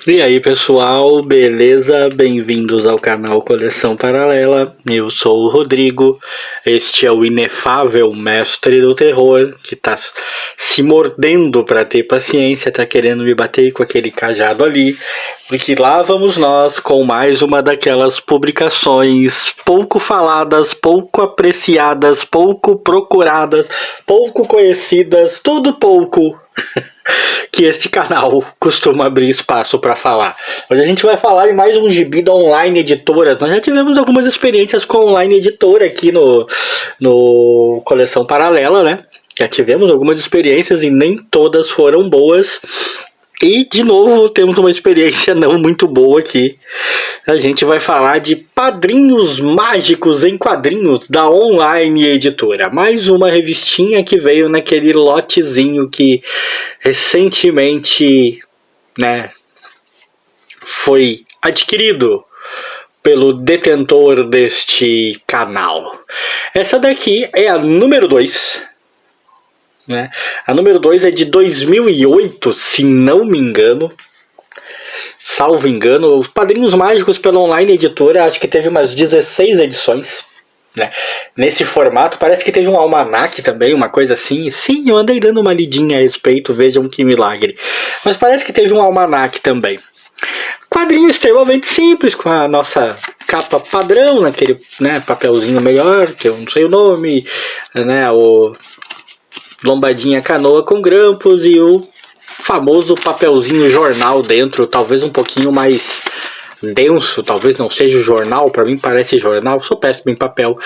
E aí pessoal, beleza? Bem-vindos ao canal Coleção Paralela. Eu sou o Rodrigo, este é o inefável mestre do terror que tá se mordendo para ter paciência, tá querendo me bater com aquele cajado ali, porque lá vamos nós com mais uma daquelas publicações pouco faladas, pouco apreciadas, pouco procuradas, pouco conhecidas, tudo pouco. Que este canal costuma abrir espaço para falar. Hoje a gente vai falar de mais um gibi da Online Editora. Nós já tivemos algumas experiências com Online Editora aqui no Coleção Paralela, né? Já tivemos algumas experiências e nem todas foram boas. E, de novo, temos uma experiência não muito boa aqui. A gente vai falar de Padrinhos Mágicos em Quadrinhos da Online Editora. Mais uma revistinha que veio naquele lotezinho que recentemente, né, foi adquirido pelo detentor deste canal. Essa daqui é a número 2. Né? A número 2 é de 2008, se não me engano. Salvo engano, os Padrinhos Mágicos pela Online Editora, acho que teve umas 16 edições. Né? Nesse formato, parece que teve um almanaque também, uma coisa assim. Sim, eu andei dando uma lidinha a respeito, vejam que milagre. Mas parece que teve um almanaque também. Quadrinho extremamente simples, com a nossa capa padrão, naquele, né, papelzinho melhor, que eu não sei o nome, né, o lombadinha canoa com grampos e o famoso papelzinho jornal dentro, talvez um pouquinho mais denso, talvez não seja jornal, para mim parece jornal, sou péssimo em papel,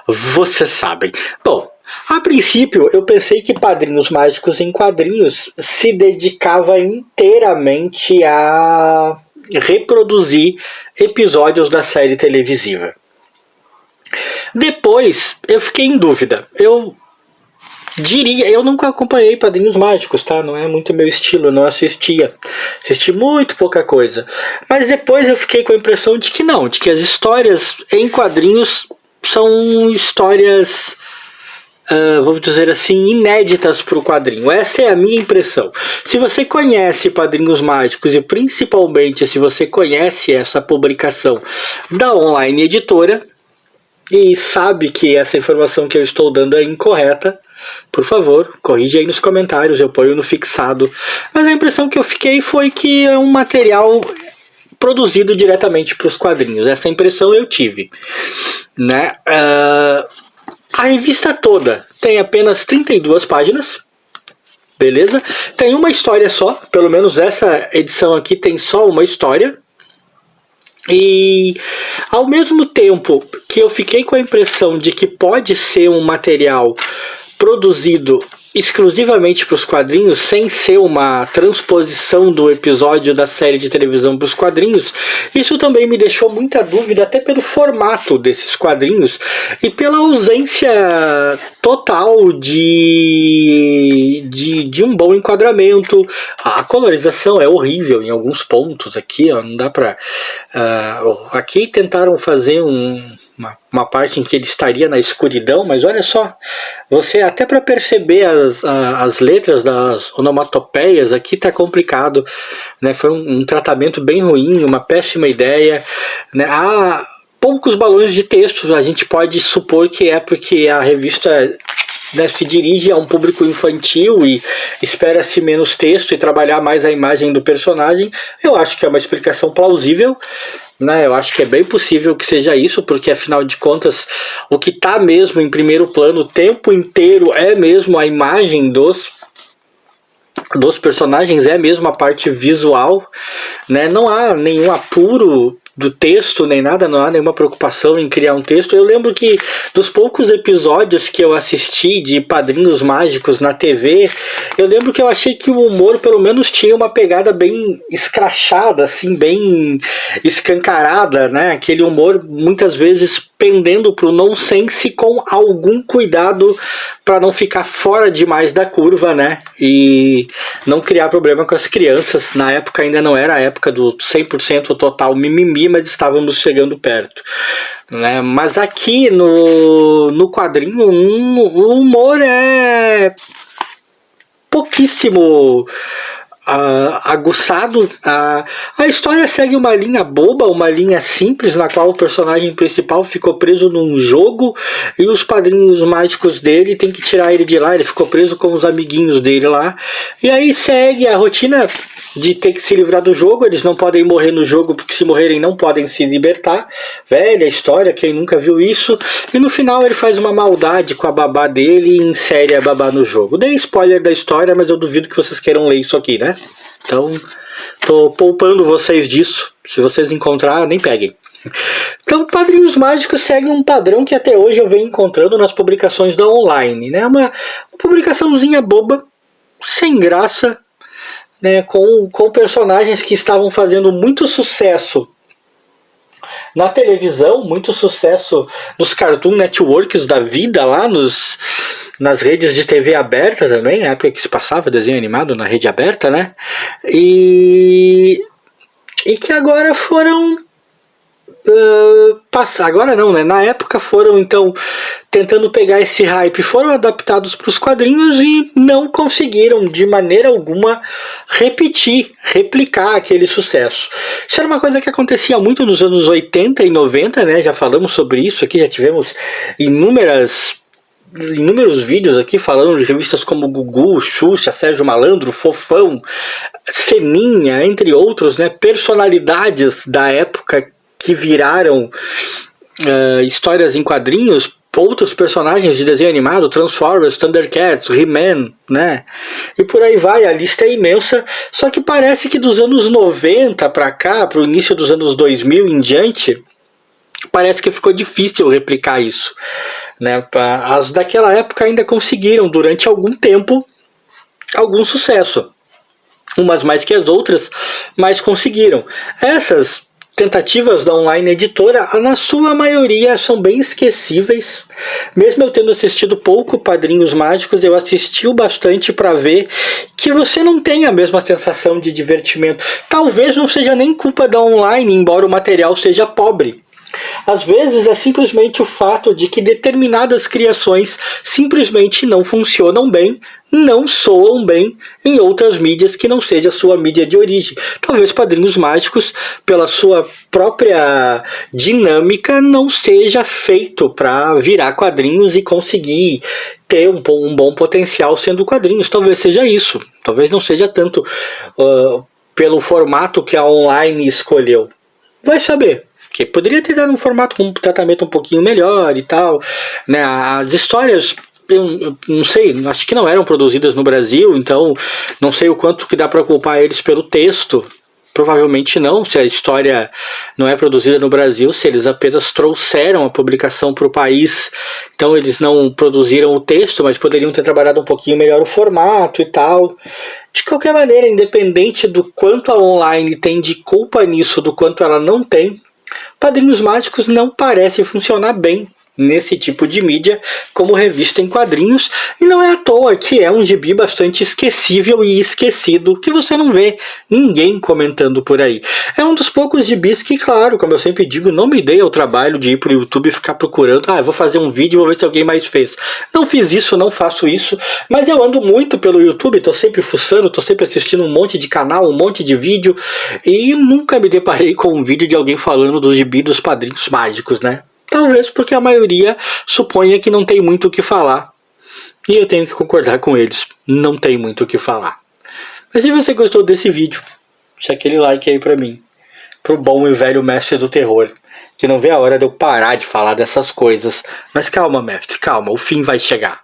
vocês sabem. Bom, a princípio eu pensei que Padrinhos Mágicos em Quadrinhos se dedicava inteiramente a reproduzir episódios da série televisiva. Depois eu fiquei em dúvida, eu nunca acompanhei Padrinhos Mágicos, tá? Não é muito meu estilo, eu não assistia. Assisti muito pouca coisa. Mas depois eu fiquei com a impressão de que não, de que as histórias em quadrinhos são histórias, vamos dizer assim, inéditas para o quadrinho. Essa é a minha impressão. Se você conhece Padrinhos Mágicos e principalmente se você conhece essa publicação da Online Editora e sabe que essa informação que eu estou dando é incorreta, por favor, corrige aí nos comentários, eu ponho no fixado. Mas a impressão que eu fiquei foi que é um material produzido diretamente para os quadrinhos. Essa impressão eu tive. Né? A revista toda tem apenas 32 páginas. Beleza? Tem uma história só, pelo menos essa edição aqui tem só uma história. E ao mesmo tempo que eu fiquei com a impressão de que pode ser um material produzido exclusivamente para os quadrinhos, sem ser uma transposição do episódio da série de televisão para os quadrinhos, isso também me deixou muita dúvida, até pelo formato desses quadrinhos e pela ausência total de um bom enquadramento. A colorização é horrível em alguns pontos aqui, ó, não dá para... aqui tentaram fazer uma parte em que ele estaria na escuridão, mas olha só, você até para perceber as letras das onomatopeias aqui tá complicado, né? Foi um tratamento bem ruim, uma péssima ideia, né? Há poucos balões de texto, a gente pode supor que é porque a revista, né, se dirige a um público infantil e espera-se menos texto e trabalhar mais a imagem do personagem. Eu acho que é uma explicação plausível. Né, eu acho que é bem possível que seja isso, porque afinal de contas o que está mesmo em primeiro plano o tempo inteiro é mesmo a imagem dos personagens, é mesmo a parte visual, né? Não há nenhum apuro do texto nem nada, não há nenhuma preocupação em criar um texto. Eu lembro que dos poucos episódios que eu assisti de Padrinhos Mágicos na TV, eu lembro que eu achei que o humor pelo menos tinha uma pegada bem escrachada, assim, bem escancarada, né? Aquele humor muitas vezes pendendo para o nonsense com algum cuidado para não ficar fora demais da curva, né? E não criar problema com as crianças. Na época ainda não era a época do 100% total mimimi, mas estávamos chegando perto. Né? Mas aqui no quadrinho o humor é pouquíssimo aguçado. A história segue uma linha boba, uma linha simples, na qual o personagem principal ficou preso num jogo e os padrinhos mágicos dele tem que tirar ele de lá. Ele ficou preso com os amiguinhos dele lá. E aí segue a rotina de ter que se livrar do jogo. Eles não podem morrer no jogo, porque se morrerem não podem se libertar. Velha história, quem nunca viu isso. E no final ele faz uma maldade com a babá dele e insere a babá no jogo. Dei spoiler da história, mas eu duvido que vocês queiram ler isso aqui, né? Então, tô poupando vocês disso. Se vocês encontrar, nem peguem. Então, Padrinhos Mágicos segue um padrão que até hoje eu venho encontrando nas publicações da online, né? Uma publicaçãozinha boba, sem graça, né? Com personagens que estavam fazendo muito sucesso na televisão, muito sucesso nos Cartoon Networks da vida, lá nas redes de TV aberta também, a época que se passava desenho animado na rede aberta, né? E que agora foram... agora não, né? Na época foram, então, tentando pegar esse hype, foram adaptados para os quadrinhos e não conseguiram de maneira alguma replicar aquele sucesso. Isso era uma coisa que acontecia muito nos anos 80 e 90, né? Já falamos sobre isso aqui, já tivemos inúmeros vídeos aqui falando de revistas como Gugu, Xuxa, Sérgio Malandro, Fofão, Seninha, entre outros, né? Personalidades da época que viraram histórias em quadrinhos, outros personagens de desenho animado, Transformers, Thundercats, He-Man, né? E por aí vai, a lista é imensa, só que parece que dos anos 90 para cá, para o início dos anos 2000 em diante, parece que ficou difícil replicar isso, né? As daquela época ainda conseguiram, durante algum tempo, algum sucesso. Umas mais que as outras, mas conseguiram. Essas tentativas da online editora, na sua maioria, são bem esquecíveis. Mesmo eu tendo assistido pouco Padrinhos Mágicos, eu assisti o bastante para ver que você não tem a mesma sensação de divertimento. Talvez não seja nem culpa da online, embora o material seja pobre. Às vezes é simplesmente o fato de que determinadas criações simplesmente não funcionam bem, não soam bem em outras mídias que não seja a sua mídia de origem. Talvez Padrinhos Mágicos, pela sua própria dinâmica, não seja feito para virar quadrinhos e conseguir ter um bom potencial sendo quadrinhos. Talvez seja isso. Talvez não seja tanto pelo formato que a online escolheu. Vai saber. Que poderia ter dado um formato com um tratamento um pouquinho melhor e tal, né? As histórias, eu não sei, acho que não eram produzidas no Brasil, então não sei o quanto que dá para culpar eles pelo texto. Provavelmente não, se a história não é produzida no Brasil, se eles apenas trouxeram a publicação para o país, então eles não produziram o texto, mas poderiam ter trabalhado um pouquinho melhor o formato e tal. De qualquer maneira, independente do quanto a online tem de culpa nisso, do quanto ela não tem, Padrinhos Mágicos não parece funcionar bem nesse tipo de mídia como revista em quadrinhos, e não é à toa que é um gibi bastante esquecível e esquecido, que você não vê ninguém comentando por aí. É um dos poucos gibis que, claro, como eu sempre digo, não me dei ao trabalho de ir pro YouTube e ficar procurando, eu vou fazer um vídeo e vou ver se alguém mais fez. Não fiz isso, não faço isso, mas eu ando muito pelo YouTube, tô sempre fuçando, tô sempre assistindo um monte de canal, um monte de vídeo, e nunca me deparei com um vídeo de alguém falando do gibi dos Padrinhos Mágicos, né? Talvez porque a maioria suponha que não tem muito o que falar. E eu tenho que concordar com eles. Não tem muito o que falar. Mas se você gostou desse vídeo, deixa aquele like aí pra mim. Pro bom e velho mestre do terror. Que não vê a hora de eu parar de falar dessas coisas. Mas calma, mestre, calma. O fim vai chegar.